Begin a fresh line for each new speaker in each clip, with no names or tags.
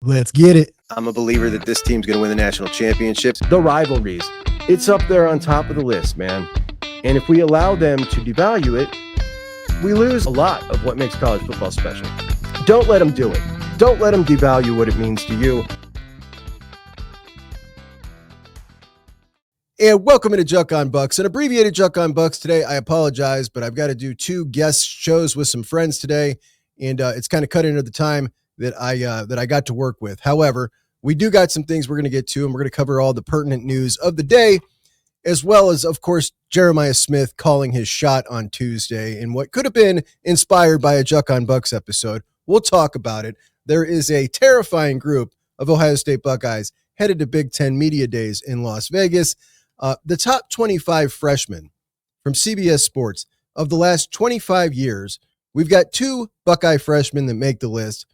Let's get it.
I'm a believer that this team's going to win the national championships. The rivalries, it's up there on top of the list, man. And if we allow them to devalue it, we lose a lot of what makes college football special. Don't let them do it. Don't let them devalue what it means to you.
And welcome to Juck on Bucks, an abbreviated Juck on Bucks today. I apologize, but I've got to do two guest shows with some friends today, and it's kind of cut into the time that I got to work with. However, we do got some things we're going to get to, and we're going to cover all the pertinent news of the day, as well as, of course, Jeremiah Smith calling his shot on Tuesday in what could have been inspired by a Juck on Bucks episode. We'll talk about it. There is a terrifying group of Ohio State Buckeyes headed to Big Ten Media Days in Las Vegas. The top 25 freshmen from CBS Sports of the last 25 years, we've got two Buckeye freshmen that make the list.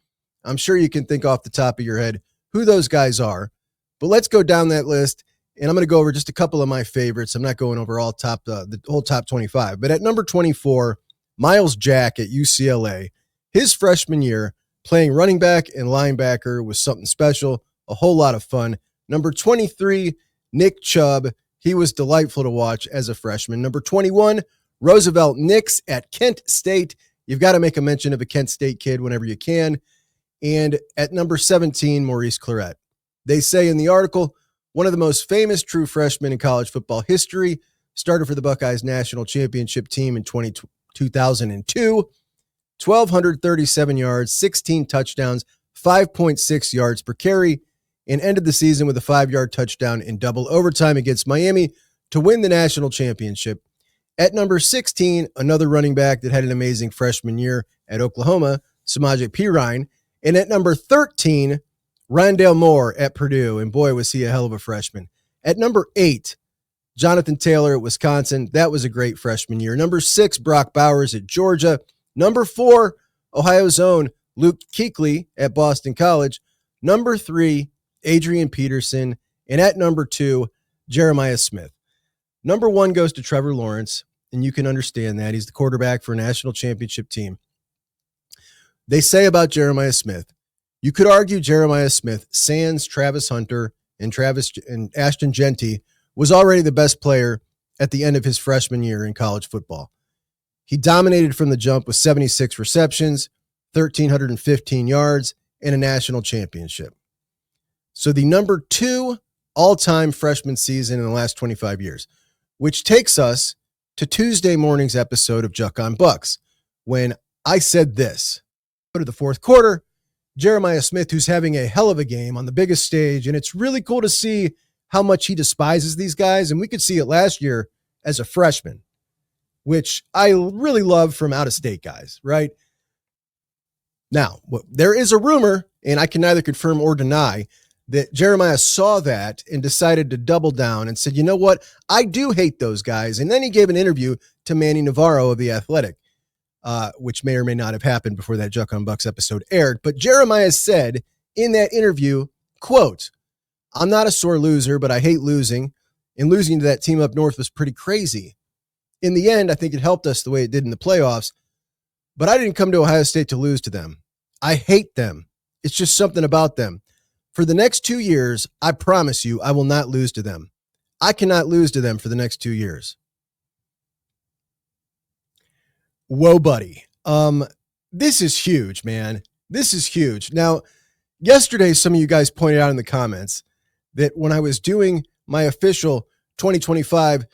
I'm sure you can think off the top of your head who those guys are, but let's go down that list, and I'm going to go over just a couple of my favorites. I'm not going over all the whole top 25, but at number 24, Miles Jack at UCLA. His freshman year, playing running back and linebacker was something special, a whole lot of fun. Number 23, Nick Chubb. He was delightful to watch as a freshman. Number 21, Roosevelt Nix at Kent State. You've got to make a mention of a Kent State kid whenever you can. And at number 17, Maurice Clarett. They say in the article, one of the most famous true freshmen in college football history, started for the Buckeyes national championship team in 2002, 1,237 yards, 16 touchdowns, 5.6 yards per carry, and ended the season with a 5-yard touchdown in double overtime against Miami to win the national championship. At number 16, another running back that had an amazing freshman year at Oklahoma, Samaje Perine. And at number 13, Rondale Moore at Purdue. And boy, was he a hell of a freshman. At number 8, Jonathan Taylor at Wisconsin. That was a great freshman year. Number 6, Brock Bowers at Georgia. Number 4, Ohio's own Luke Kuechly at Boston College. Number 3, Adrian Peterson. And at number 2, Jeremiah Smith. Number 1 goes to Trevor Lawrence, and you can understand that. He's the quarterback for a national championship team. They say about Jeremiah Smith, you could argue Jeremiah Smith, sans Travis Hunter and Ashton Genty, was already the best player at the end of his freshman year in college football. He dominated from the jump with 76 receptions, 1,315 yards, and a national championship. So the number 2 all-time freshman season in the last 25 years, which takes us to Tuesday morning's episode of Juck on Bucks, when I said this. To the fourth quarter, Jeremiah Smith, who's having a hell of a game on the biggest stage, and it's really cool to see how much he despises these guys, and we could see it last year as a freshman, which I really love from out-of-state guys, right? Now, there is a rumor, and I can neither confirm or deny, that Jeremiah saw that and decided to double down and said, you know what, I do hate those guys, and then he gave an interview to Manny Navarro of The Athletic, which may or may not have happened before that Juck on Bucks episode aired. But Jeremiah said in that interview, quote, I'm not a sore loser, but I hate losing. And losing to that team up north was pretty crazy. In the end, I think it helped us the way it did in the playoffs. But I didn't come to Ohio State to lose to them. I hate them. It's just something about them. For the next 2 years, I promise you, I will not lose to them. I cannot lose to them for the next 2 years. Whoa, buddy. This is huge, man. This is huge. Now, yesterday, some of you guys pointed out in the comments that when I was doing my official 2025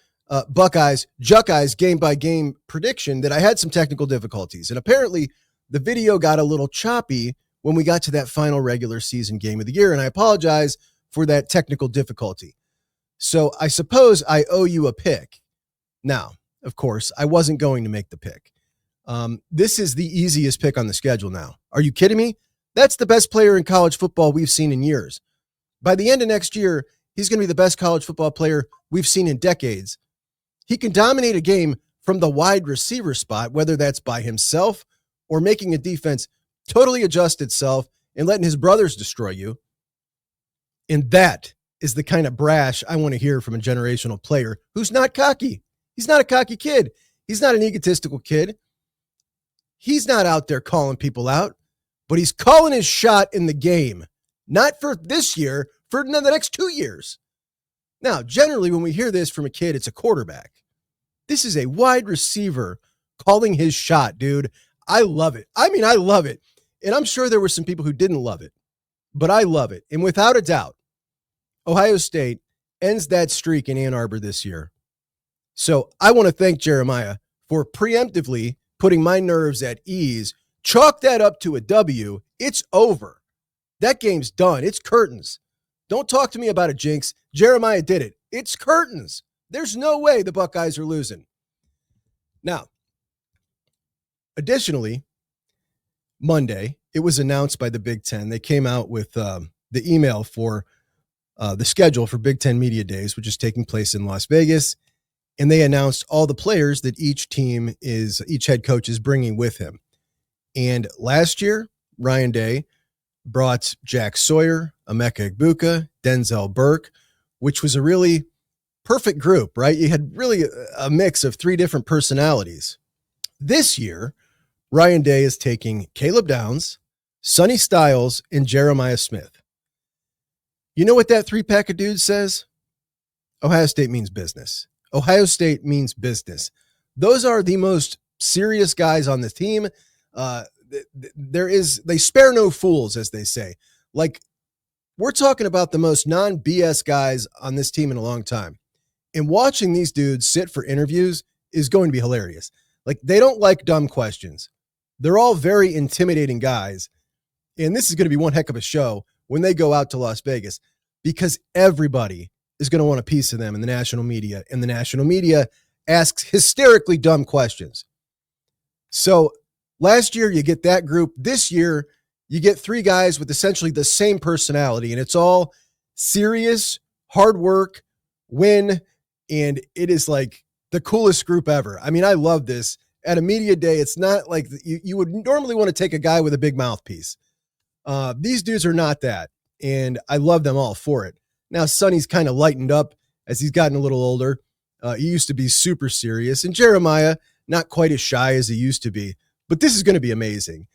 Buckeyes, JUCK'Eyes game-by-game prediction, that I had some technical difficulties. And apparently, the video got a little choppy when we got to that final regular season game of the year. And I apologize for that technical difficulty. So I suppose I owe you a pick. Now, of course, I wasn't going to make the pick. This is the easiest pick on the schedule now. Are you kidding me? That's the best player in college football we've seen in years. By the end of next year, he's going to be the best college football player we've seen in decades. He can dominate a game from the wide receiver spot, whether that's by himself or making a defense totally adjust itself and letting his brothers destroy you. And that is the kind of brash I want to hear from a generational player who's not cocky. He's not a cocky kid. He's not an egotistical kid. He's not out there calling people out, but he's calling his shot in the game. Not for this year, for the next 2 years. Now, generally, when we hear this from a kid, it's a quarterback. This is a wide receiver calling his shot, dude. I love it. I mean, I love it. And I'm sure there were some people who didn't love it, but I love it. And without a doubt, Ohio State ends that streak in Ann Arbor this year. So I want to thank Jeremiah for preemptively putting my nerves at ease. Chalk that up to a W. It's over. That game's done. It's curtains. Don't talk to me about a jinx. Jeremiah did it. It's curtains. There's no way the Buckeyes are losing. Now, additionally, Monday, it was announced by the Big Ten. They came out with the email for the schedule for Big Ten Media Days, which is taking place in Las Vegas. And they announced all the players that each head coach is bringing with him. And last year, Ryan Day brought Jack Sawyer, Emeka Egbuka, Denzel Burke, which was a really perfect group, right? You had really a mix of 3 different personalities. This year, Ryan Day is taking Caleb Downs, Sonny Styles, and Jeremiah Smith. You know what that 3-pack of dudes says? Ohio State means business. Ohio State means business. Those are the most serious guys on the team. They spare no fools, as they say. Like, we're talking about the most non-BS guys on this team in a long time. And watching these dudes sit for interviews is going to be hilarious. Like, they don't like dumb questions. They're all very intimidating guys. And this is going to be one heck of a show when they go out to Las Vegas, because everybody is going to want a piece of them in the national media. And the national media asks hysterically dumb questions. So last year, you get that group. This year, you get 3 guys with essentially the same personality. And it's all serious, hard work, win. And it is like the coolest group ever. I mean, I love this. At a media day, it's not like you would normally want to take a guy with a big mouthpiece. These dudes are not that. And I love them all for it. Now, Sonny's kind of lightened up as he's gotten a little older. He used to be super serious. And Jeremiah, not quite as shy as he used to be. But this is going to be amazing.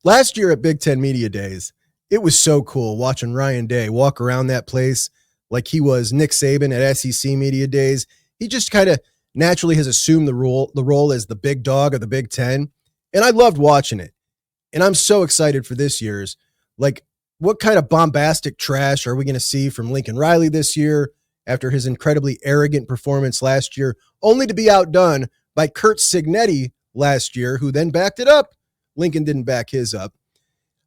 Last year at Big Ten Media Days, it was so cool watching Ryan Day walk around that place like he was Nick Saban at SEC Media Days. He just kind of naturally has assumed the role as the big dog of the Big Ten. And I loved watching it. And I'm so excited for this year's. Like, what kind of bombastic trash are we going to see from Lincoln Riley this year after his incredibly arrogant performance last year, only to be outdone by Curt Cignetti last year, who then backed it up? Lincoln didn't back his up.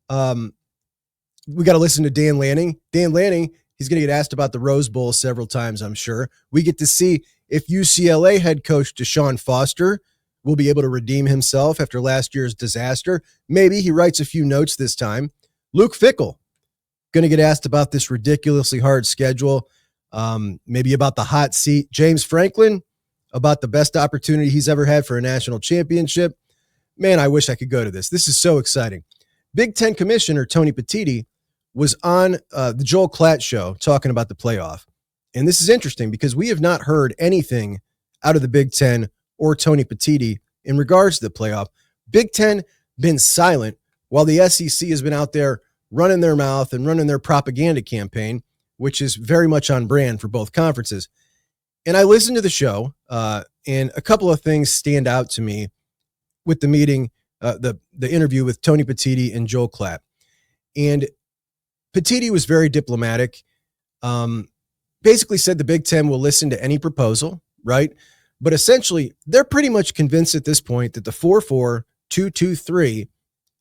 We got to listen to Dan Lanning. Dan Lanning, he's going to get asked about the Rose Bowl several times, I'm sure. We get to see if UCLA head coach Deshaun Foster will be able to redeem himself after last year's disaster. Maybe he writes a few notes this time. Luke Fickell, going to get asked about this ridiculously hard schedule, maybe about the hot seat. James Franklin, about the best opportunity he's ever had for a national championship. Man, I wish I could go to this. This is so exciting. Big Ten Commissioner Tony Petitti was on the Joel Klatt show talking about the playoff. And this is interesting because we have not heard anything out of the Big Ten or Tony Petitti in regards to the playoff. Big Ten been silent while the SEC has been out there running their mouth and running their propaganda campaign, which is very much on brand for both conferences. And I listened to the show, and a couple of things stand out to me with the meeting, the interview with Tony Petitti and Joel Klatt. And Petitti was very diplomatic, basically said the Big Ten will listen to any proposal, right? But essentially, they're pretty much convinced at this point that the 4-4-2-2-3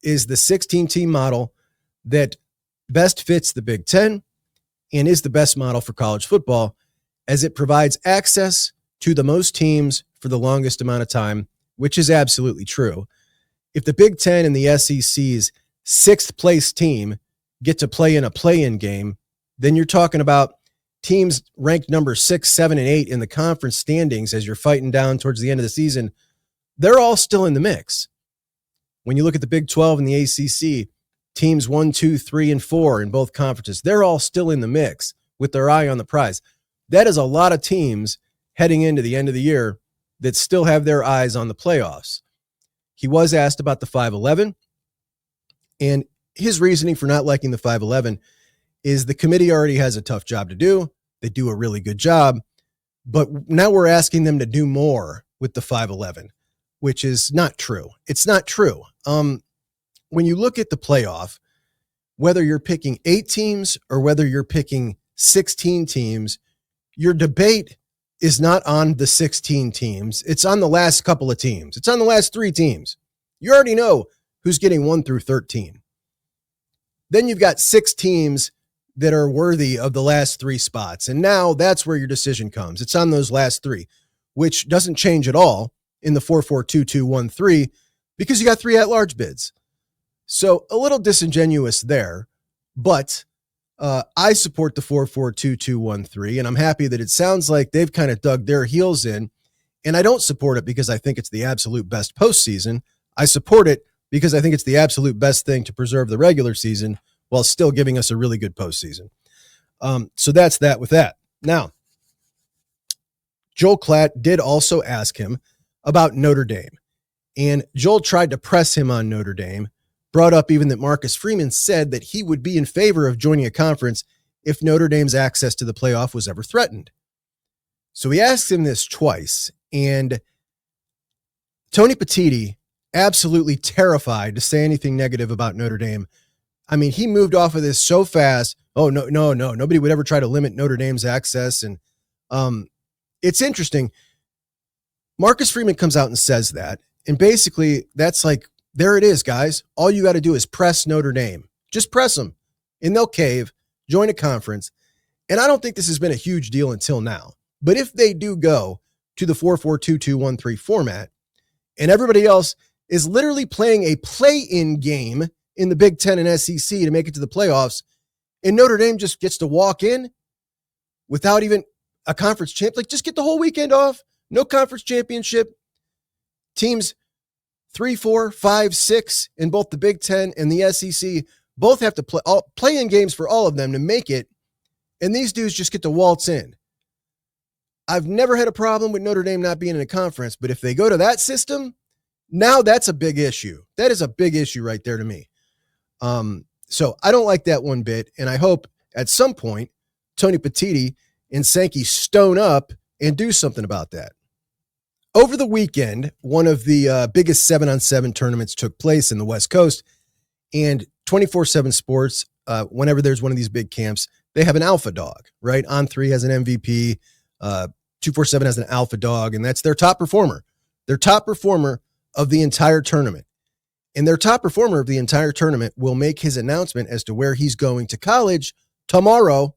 is the 16-team model that best fits the Big Ten and is the best model for college football, as it provides access to the most teams for the longest amount of time, which is absolutely true. If the Big Ten and the SEC's 6th place team get to play in a play-in game, then you're talking about teams ranked number 6, 7, and 8 in the conference standings as you're fighting down towards the end of the season. They're all still in the mix. When you look at the Big 12 and the ACC, teams 1, 2, 3, and 4 in both conferences, they're all still in the mix with their eye on the prize. That is a lot of teams heading into the end of the year that still have their eyes on the playoffs. He was asked about the 5-11, And his reasoning for not liking the 511 is the committee already has a tough job to do. They do a really good job, but now we're asking them to do more with the 511, which is not true. It's not true. When you look at the playoff, whether you're picking 8 teams or whether you're picking 16 teams, your debate is not on the 16 teams. It's on the last couple of teams. It's on the last 3 teams. You already know who's getting 1 through 13. Then you've got 6 teams that are worthy of the last 3 spots. And now that's where your decision comes. It's on those last 3, which doesn't change at all in the 4-4-2-2-1-3 because you got 3 at-large bids. So a little disingenuous there, but I support the 4-4-2-2-1-3, and I'm happy that it sounds like they've kind of dug their heels in, and I don't support it because I think it's the absolute best postseason. I support it because I think it's the absolute best thing to preserve the regular season while still giving us a really good postseason. So that's that with that. Now, Joel Klatt did also ask him about Notre Dame, and Joel tried to press him on Notre Dame, brought up even that Marcus Freeman said that he would be in favor of joining a conference if Notre Dame's access to the playoff was ever threatened. So he asked him this twice, and Tony Petitti, absolutely terrified to say anything negative about Notre Dame. I mean, he moved off of this so fast. Oh, no, nobody would ever try to limit Notre Dame's access. And it's interesting. Marcus Freeman comes out and says that, and basically that's like, there it is, guys. All you got to do is press Notre Dame. Just press them, and they'll cave, join a conference. And I don't think this has been a huge deal until now. But if they do go to the 4-4-2-2-1-3 format, and everybody else is literally playing a play-in game in the Big Ten and SEC to make it to the playoffs, and Notre Dame just gets to walk in without even a conference champ, like just get the whole weekend off, no conference championship, teams 3, 4, 5, 6 in both the Big Ten and the SEC both have to play in games for all of them to make it, and these dudes just get to waltz in. I've never had a problem with Notre Dame not being in a conference, but if they go to that system, now that's a big issue. That is a big issue right there to me. So I don't like that one bit, and I hope at some point Tony Petitti and Sankey stone up and do something about that. Over the weekend, one of the biggest 7-on-7 tournaments took place in the West Coast, and 24/7 Sports, whenever there's one of these big camps, they have an alpha dog, right? On3 has an MVP, 247 has an alpha dog, and that's their top performer. Their top performer of the entire tournament. And their top performer of the entire tournament will make his announcement as to where he's going to college tomorrow,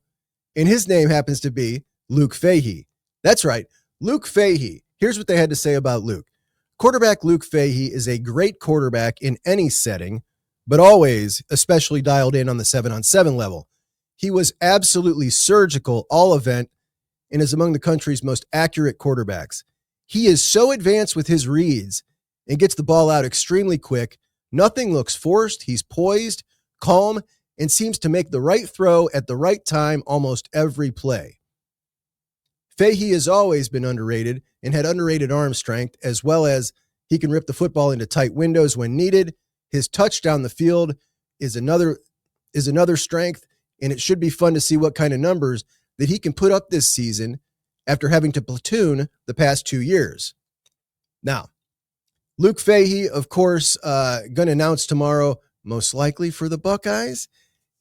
and his name happens to be Luke Fahey. That's right, Luke Fahey. Here's what they had to say about Luke. Quarterback Luke Fahey is a great quarterback in any setting, but always especially dialed in on the 7-on-7 level. He was absolutely surgical all event and is among the country's most accurate quarterbacks. He is so advanced with his reads and gets the ball out extremely quick. Nothing looks forced. He's poised, calm, and seems to make the right throw at the right time almost every play. Fahey has always been underrated and had underrated arm strength, as well as he can rip the football into tight windows when needed. His touch down the field is another strength, and it should be fun to see what kind of numbers that he can put up this season after having to platoon the past 2 years. Now, Luke Fahey, of course, going to announce tomorrow, most likely for the Buckeyes,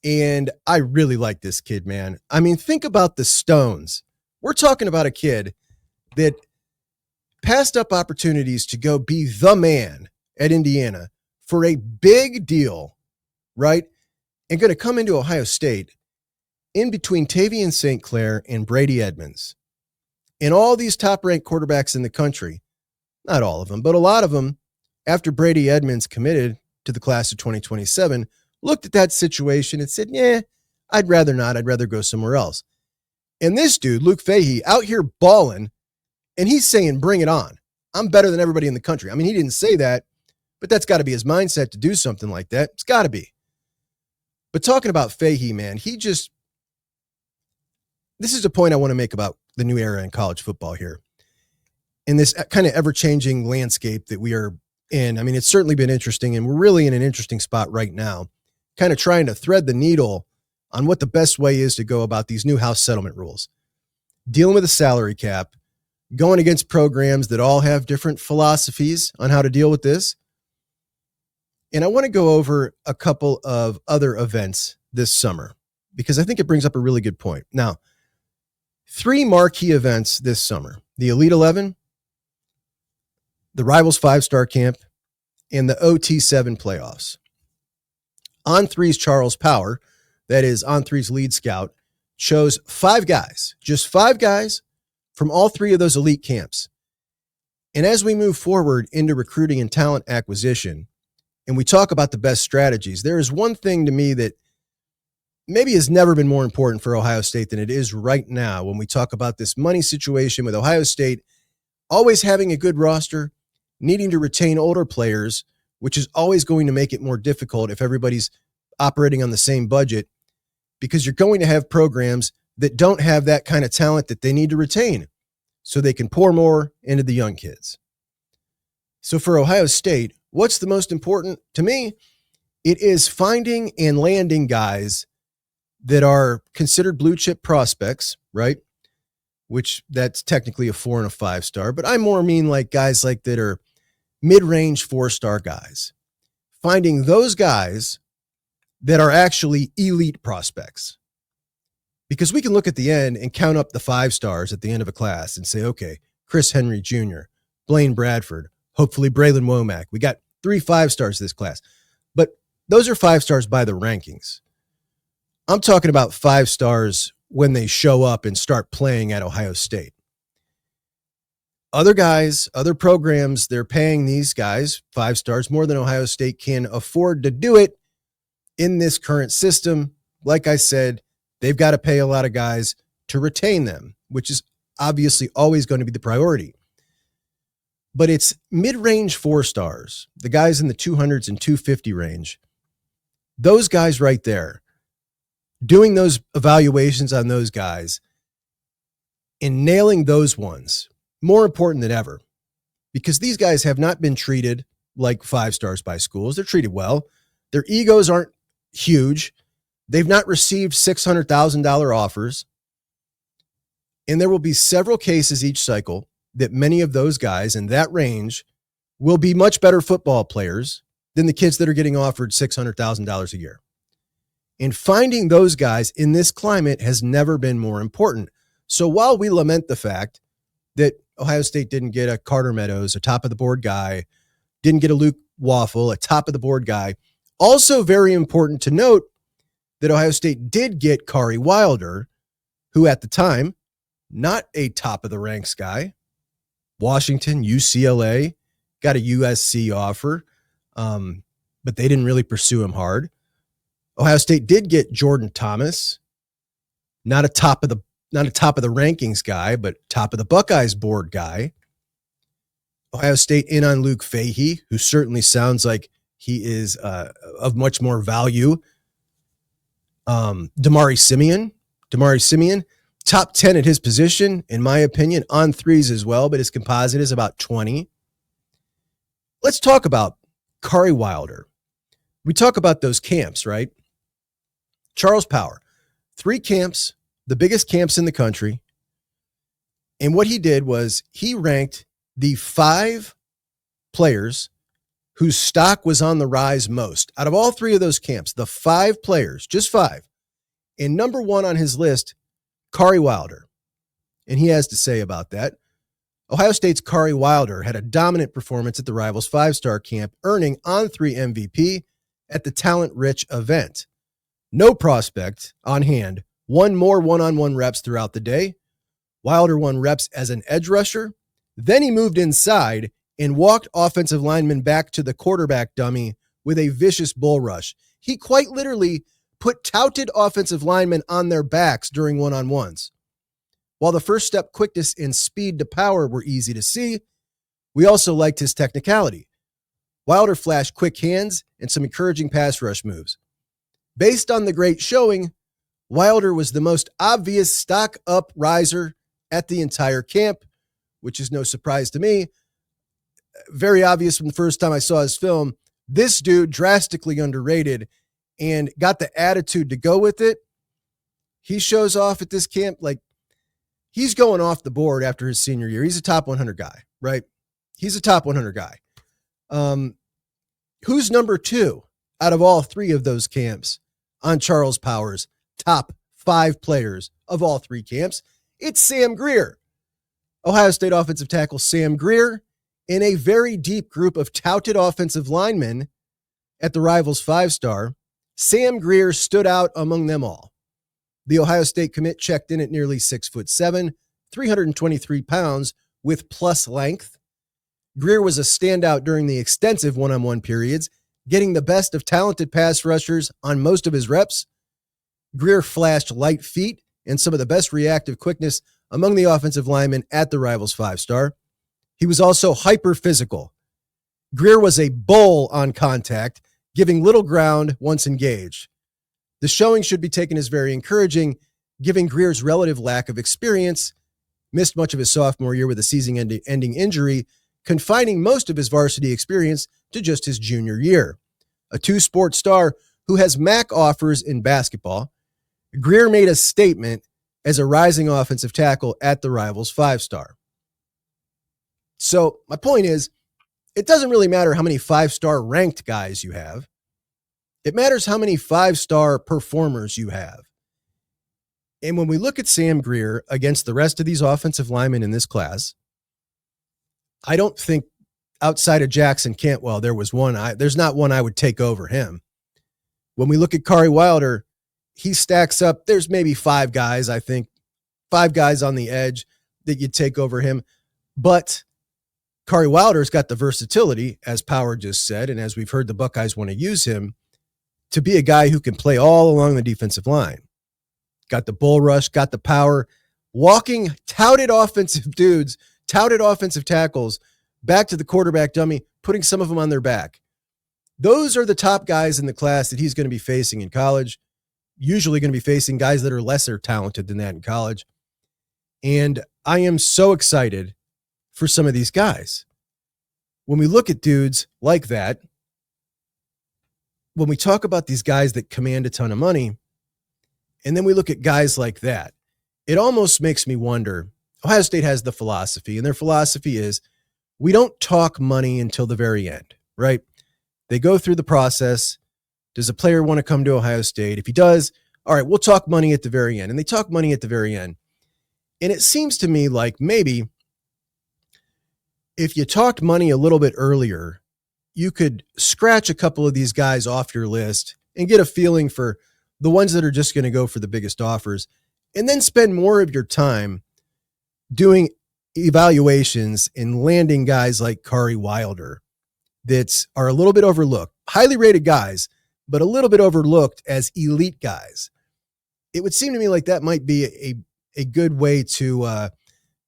and I really like this kid, man. I mean, think about the Stones. We're talking about a kid that passed up opportunities to go be the man at Indiana for a big deal, right? And going to come into Ohio State in between Tavian St. Clair and Brady Edmonds. And all these top-ranked quarterbacks in the country, not all of them, but a lot of them, after Brady Edmonds committed to the class of 2027, looked at that situation and said, yeah, I'd rather not. I'd rather go somewhere else. And this dude, Luke Fahey, out here balling, and he's saying, bring it on. I'm better than everybody in the country. I mean, he didn't say that, but that's got to be his mindset to do something like that. It's got to be. But talking about Fahey, man, this is a point I want to make about the new era in college football here. In this kind of ever-changing landscape that we are And I mean, it's certainly been interesting, and we're really in an interesting spot right now, kind of trying to thread the needle on what the best way is to go about these new house settlement rules. Dealing with a salary cap, going against programs that all have different philosophies on how to deal with this. And I want to go over a couple of other events this summer because I think it brings up a really good point. Now, 3 marquee events this summer: the Elite 11, the Rivals 5-Star Camp, and the OT7 playoffs. On3's Charles Power, that is On3's lead scout, chose 5 guys, just 5 guys from all 3 of those elite camps. And as we move forward into recruiting and talent acquisition, and we talk about the best strategies, there is one thing to me that maybe has never been more important for Ohio State than it is right now when we talk about this money situation with Ohio State always having a good roster, needing to retain older players, which is always going to make it more difficult if everybody's operating on the same budget, because you're going to have programs that don't have that kind of talent that they need to retain so they can pour more into the young kids. So for Ohio State, what's the most important to me? It is finding and landing guys that are considered blue chip prospects, right? Which that's technically a 4 and a 5-star, but I more mean like guys like that are mid-range 4-star guys. Finding those guys that are actually elite prospects. Because we can look at the end and count up the 5 stars at the end of a class and say, okay, Chris Henry Jr., Blaine Bradford, hopefully Braylon Womack. We got 3 5-stars this class. But those are 5 stars by the rankings. I'm talking about 5 stars when they show up and start playing at Ohio State. Other guys, other programs, they're paying these guys 5 stars more than Ohio State can afford to do it in this current system. Like I said, they've got to pay a lot of guys to retain them, which is obviously always going to be the priority. But it's mid-range 4 stars, the guys in the 200s and 250 range. Those guys right there, doing those evaluations on those guys and nailing those ones, more important than ever, because these guys have not been treated like 5 stars by schools. They're treated well. Their egos aren't huge. They've not received $600,000 offers. And there will be several cases each cycle that many of those guys in that range will be much better football players than the kids that are getting offered $600,000 a year. And finding those guys in this climate has never been more important. So while we lament the fact that Ohio State didn't get a Carter Meadows, a top-of-the-board guy, didn't get a Luke Waffle, a top-of-the-board guy, also very important to note that Ohio State did get Kari Wilder, who at the time, not a top-of-the-ranks guy. Washington, UCLA, got a USC offer, but they didn't really pursue him hard. Ohio State did get Jordan Thomas, not a top of the rankings guy, but top of the Buckeyes board guy. Ohio State in on Luke Fahey, who certainly sounds like he is of much more value. Damari Simeon, top 10 at his position, in my opinion, on 3s as well, but his composite is about 20. Let's talk about Kari Wilder. We talk about those camps, right? Charles Power, 3 camps, the biggest camps in the country. And what he did was he ranked the 5 players whose stock was on the rise most. Out of all 3 of those camps, the 5 players, just 5. And number 1 on his list, Kari Wilder. And he has to say about that. Ohio State's Kari Wilder had a dominant performance at the Rivals 5-Star Camp, earning on-3 MVP at the talent-rich event. No prospect on hand won more one-on-one reps throughout the day. Wilder won reps as an edge rusher. Then he moved inside and walked offensive linemen back to the quarterback dummy with a vicious bull rush. He quite literally put touted offensive linemen on their backs during one-on-ones. While the first step quickness and speed to power were easy to see, we also liked his technicality. Wilder flashed quick hands and some encouraging pass rush moves. Based on the great showing, Wilder was the most obvious stock up riser at the entire camp, which is no surprise to me. very obvious from the first time I saw his film. This dude drastically underrated and got the attitude to go with it. He shows off at this camp like he's going off the board after his senior year. He's a top 100 guy, right? He's a top 100 guy. Who's number 2 out of all 3 of those camps on Charles Power's top 5 players of all 3 camps? It's Sam Greer. Ohio State offensive tackle Sam Greer, in a very deep group of touted offensive linemen at the Rivals 5-star, Sam Greer stood out among them all. The Ohio State commit checked in at nearly 6'7", 323 pounds with plus length. Greer was a standout during the extensive one-on-one periods, getting the best of talented pass rushers on most of his reps. Greer flashed light feet and some of the best reactive quickness among the offensive linemen at the Rivals 5-star. He was also hyper physical. Greer was a bull on contact, giving little ground once engaged. The showing should be taken as very encouraging, given Greer's relative lack of experience, missed much of his sophomore year with a season-ending injury, confining most of his varsity experience to just his junior year. A 2-sport star who has MAC offers in basketball, Greer made a statement as a rising offensive tackle at the Rivals 5-star. So my point is, it doesn't really matter how many 5-star ranked guys you have. It matters how many 5-star performers you have. And when we look at Sam Greer against the rest of these offensive linemen in this class, I don't think outside of Jackson Cantwell, there's not one I would take over him. When we look at Kari Wilder, he stacks up, there's maybe 5 guys, I think, 5 guys on the edge that you'd take over him. But Kari Wilder's got the versatility, as Power just said, and as we've heard the Buckeyes want to use him, to be a guy who can play all along the defensive line. Got the bull rush, got the power, walking touted offensive dudes, touted offensive tackles back to the quarterback dummy, putting some of them on their back. Those are the top guys in the class that he's going to be facing in college, usually going to be facing guys that are lesser talented than that in college. And I am so excited for some of these guys. When we look at dudes like that, when we talk about these guys that command a ton of money, and then we look at guys like that, it almost makes me wonder, Ohio State has the philosophy, and their philosophy is we don't talk money until the very end, right? They go through the process. Does a player want to come to Ohio State? If he does, all right, we'll talk money at the very end. And they talk money at the very end. And it seems to me like maybe if you talked money a little bit earlier, you could scratch a couple of these guys off your list and get a feeling for the ones that are just going to go for the biggest offers, and then spend more of your time doing evaluations and landing guys like Kari Wilder that are a little bit overlooked, highly rated guys, but a little bit overlooked as elite guys. It would seem to me like that might be a good way to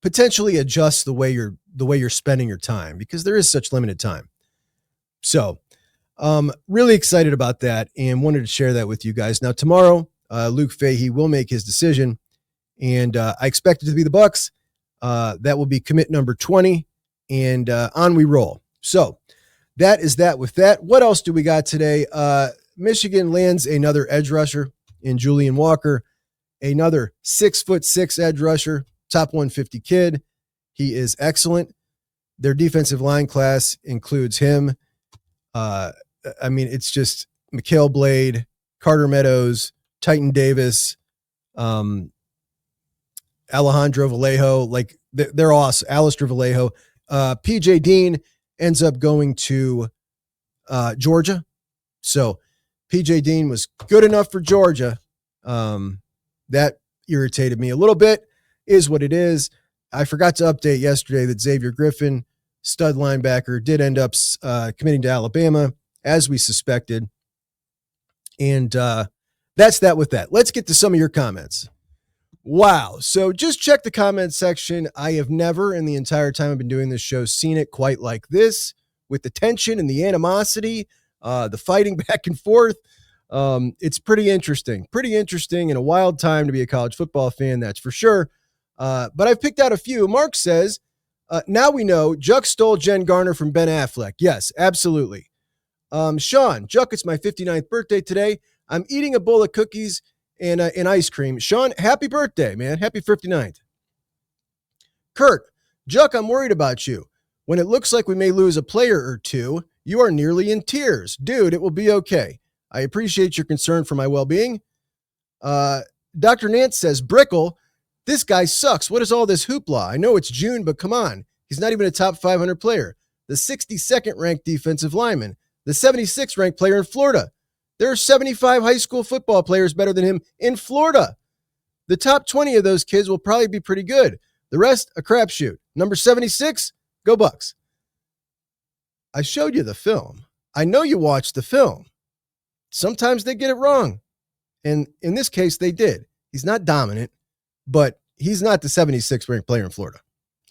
potentially adjust the way you're spending your time, because there is such limited time. So really excited about that and wanted to share that with you guys. Now, tomorrow, Luke Fahey will make his decision, and I expect it to be the Bucks. That will be commit number 20, and on we roll. So that is that with that. What else do we got today? Michigan lands another edge rusher in Julian Walker, another 6'6" edge rusher, top 150 kid. He is excellent. Their defensive line class includes him. It's just Mikhail Blade, Carter Meadows, Titan Davis, Alejandro Vallejo, like they're awesome. Alistair Vallejo. PJ Dean ends up going to Georgia. So PJ Dean was good enough for Georgia. That irritated me a little bit, is what it is. I forgot to update yesterday that Xavier Griffin, stud linebacker, did end up committing to Alabama, as we suspected. And that's that with that. Let's get to some of your comments. Wow. So just check the comment section. I have never in the entire time I've been doing this show seen it quite like this, with the tension and the animosity, the fighting back and forth. It's pretty interesting and a wild time to be a college football fan. That's for sure. But I've picked out a few. Mark says, Now we know Juck stole Jen Garner from Ben Affleck. Yes, absolutely. Sean, Juck, it's my 59th birthday today. I'm eating a bowl of cookies and ice cream. Sean, happy birthday, man. Happy 59th. Kurt, Juck, I'm worried about you. When it looks like we may lose a player or two, you are nearly in tears. Dude, it will be okay. I appreciate your concern for my well-being. Dr. Nance says, Brickle, this guy sucks. What is all this hoopla? I know it's June, but come on. He's not even a top 500 player. The 62nd ranked defensive lineman. The 76th ranked player in Florida. There are 75 high school football players better than him in Florida. The top 20 of those kids will probably be pretty good. The rest, a crapshoot. Number 76, go Bucks. I showed you the film. I know you watched the film. Sometimes they get it wrong. And in this case, they did. He's not dominant, but he's not the 76th ranked player in Florida.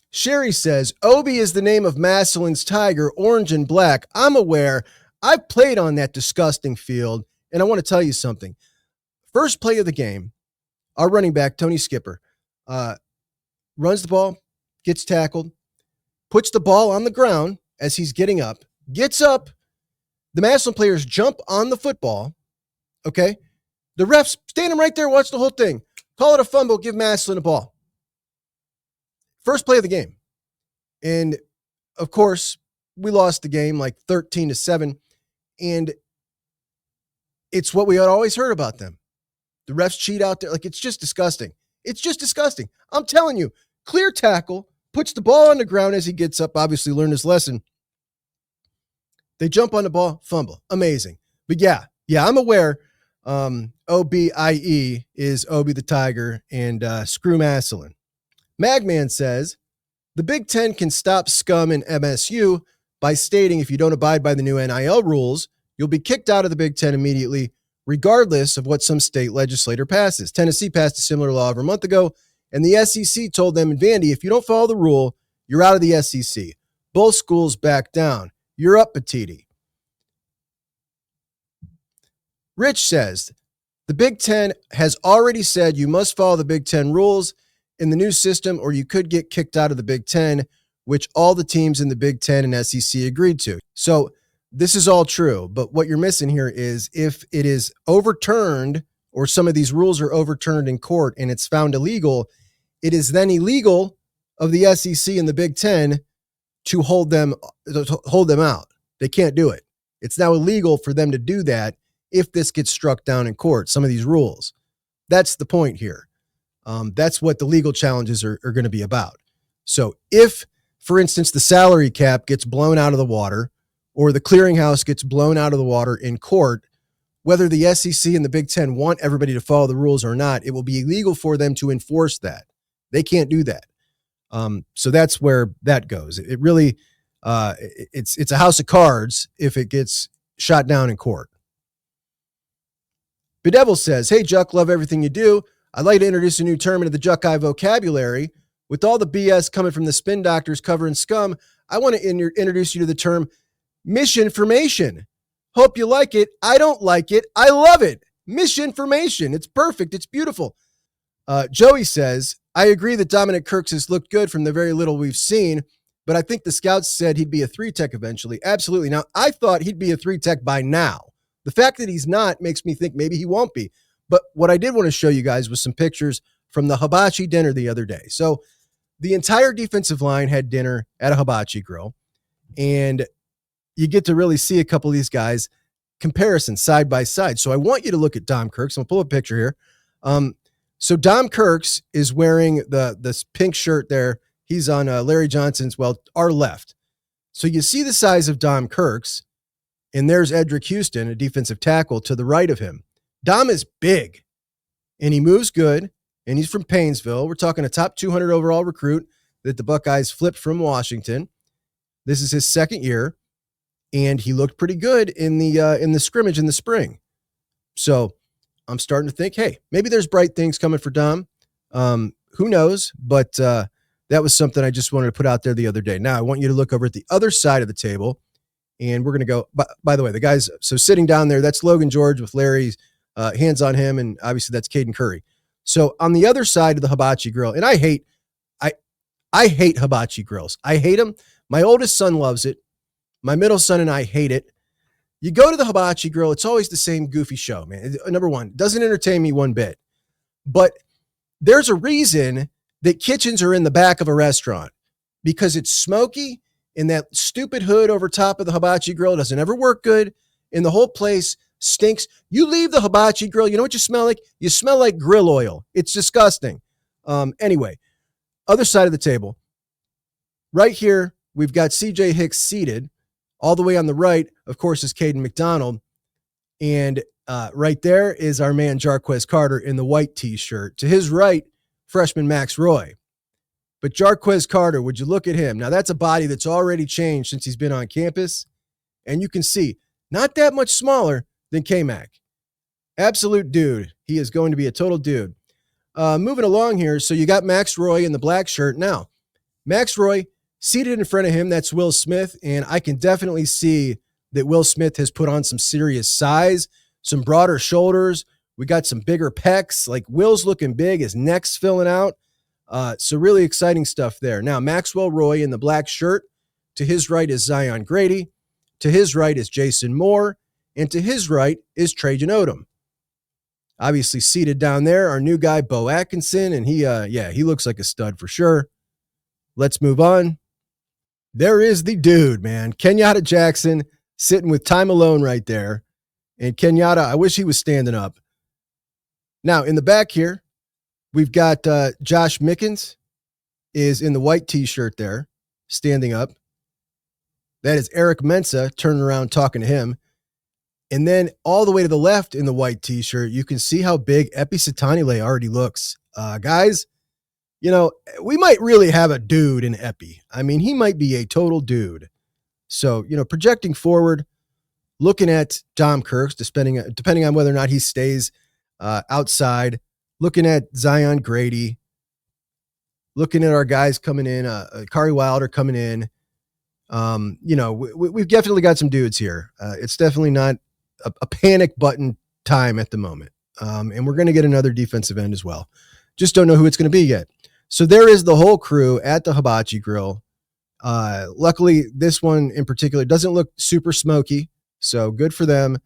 Sherry says, Obi is the name of Massillon's tiger, orange and black. I'm aware. I've played on that disgusting field, and I want to tell you something. First play of the game, our running back, Tony Skipper, runs the ball, gets tackled, puts the ball on the ground as he's getting up, gets up. The Massillon players jump on the football, okay? The refs stand him right there, watch the whole thing. Call it a fumble, give Massillon the ball. First play of the game. And, of course, we lost the game like 13-7. And it's what we had always heard about them. The refs cheat out there. Like, it's just disgusting. It's just disgusting. I'm telling you, clear tackle, puts the ball on the ground as he gets up, obviously learned his lesson. They jump on the ball, fumble. Amazing. But yeah, I'm aware. OBIE is Obi the Tiger and screw Massillon. Magman says, the Big Ten can stop scum in MSU by stating if you don't abide by the new NIL rules, you'll be kicked out of the Big Ten immediately, regardless of what some state legislator passes. Tennessee passed a similar law over a month ago, and the SEC told them in Vandy, if you don't follow the rule, you're out of the SEC. Both schools back down. You're up, Petitti. Rich says, the Big Ten has already said you must follow the Big Ten rules in the new system, or you could get kicked out of the Big Ten, which all the teams in the Big Ten and SEC agreed to. So this is all true, but what you're missing here is if it is overturned or some of these rules are overturned in court and it's found illegal, it is then illegal of the SEC and the Big Ten to hold them out. They can't do it. It's now illegal for them to do that if this gets struck down in court, some of these rules. That's the point here. That's what the legal challenges are going to be about. So if, for instance, the salary cap gets blown out of the water or the clearinghouse gets blown out of the water in court, whether the SEC and the Big Ten want everybody to follow the rules or not, it will be illegal for them to enforce that. They can't do that. So that's where that goes. It really, it's a house of cards if it gets shot down in court. Bedevil says, hey, Juck, love everything you do. I'd like to introduce a new term into the Juckeye vocabulary. With all the BS coming from the spin doctors covering scum, I want to introduce you to the term misinformation. Hope you like it. I don't like it. I love it. Misinformation. It's perfect. It's beautiful. Joey says, I agree that Dominic Kirks has looked good from the very little we've seen, but I think the scouts said he'd be a 3-tech eventually. Absolutely. Now, I thought he'd be a 3-tech by now. The fact that he's not makes me think maybe he won't be. But what I did want to show you guys was some pictures from the Hibachi dinner the other day. So the entire defensive line had dinner at a Hibachi grill, and you get to really see a couple of these guys comparison side by side. So I want you to look at Dom Kirks. I'm going to pull a picture here. So Dom Kirks is wearing this pink shirt there. He's on Larry Johnson's, our left. So you see the size of Dom Kirks, and there's Edric Houston, a defensive tackle, to the right of him. Dom is big, and he moves good, and he's from Painesville. We're talking a top 200 overall recruit that the Buckeyes flipped from Washington. This is his second year, and he looked pretty good in the scrimmage in the spring. So I'm starting to think, hey, maybe there's bright things coming for Dom. Who knows? But that was something I just wanted to put out there the other day. Now I want you to look over at the other side of the table, and we're going to go, by the way, the guys, so sitting down there, that's Logan George with Larry's hands on him, and obviously that's Caden Curry. So on the other side of the Hibachi grill, and I I hate hibachi grills. I hate them. My oldest son loves it. My middle son and I hate it. You go to the hibachi grill, it's always the same goofy show, man. Number one, it doesn't entertain me one bit. But there's a reason that kitchens are in the back of a restaurant, because it's smoky and that stupid hood over top of the hibachi grill doesn't ever work good. And the whole place stinks. You leave the hibachi grill, you know what you smell like? You smell like grill oil. It's disgusting. Anyway, other side of the table. Right here, we've got CJ Hicks seated. All the way on the right, of course, is Caden McDonald. And right there is our man Jarquez Carter in the white t-shirt. To his right, freshman Max Roy. But Jarquez Carter, would you look at him? Now, that's a body that's already changed since he's been on campus. And you can see, not that much smaller than K-Mac. Absolute dude. He is going to be a total dude. Moving along here, so you got Max Roy in the black shirt. Now, Max Roy, seated in front of him, that's Will Smith, and I can definitely see that Will Smith has put on some serious size, some broader shoulders. We got some bigger pecs. Like, Will's looking big, his neck's filling out. So really exciting stuff there. Now, Maxwell Roy in the black shirt. To his right is Zion Grady. To his right is Jason Moore. And to his right is Trajan Odom. Obviously seated down there, our new guy, Bo Atkinson, and he looks like a stud for sure. Let's move on. There is the dude, man. Kenyatta Jackson sitting with Ty Malone right there. And Kenyatta, I wish he was standing up. Now, in the back here, we've got Josh Mickens is in the white t-shirt there, standing up. That is Eric Mensa turning around talking to him. And then all the way to the left in the white t-shirt, you can see how big Epi Satanile already looks. Guys, you know, we might really have a dude in Epi. I mean, he might be a total dude. So, you know, projecting forward, looking at Dom Kirks, depending on whether or not he stays outside, looking at Zion Grady, looking at our guys coming in, Kari Wilder coming in. You know, we've definitely got some dudes here. It's definitely not a panic button time at the moment. And we're going to get another defensive end as well. Just don't know who it's going to be yet. So there is the whole crew at the hibachi grill. Luckily, this one in particular doesn't look super smoky. So good for them.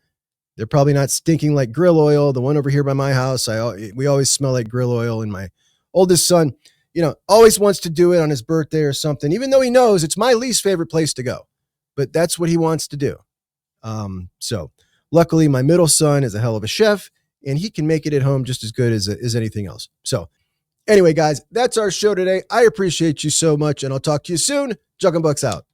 They're probably not stinking like grill oil. The one over here by my house, we always smell like grill oil. And my oldest son, you know, always wants to do it on his birthday or something, even though he knows it's my least favorite place to go. But that's what he wants to do. So luckily, my middle son is a hell of a chef, and he can make it at home just as good as anything else. So anyway, guys, that's our show today. I appreciate you so much, and I'll talk to you soon. Juck and Bucks out.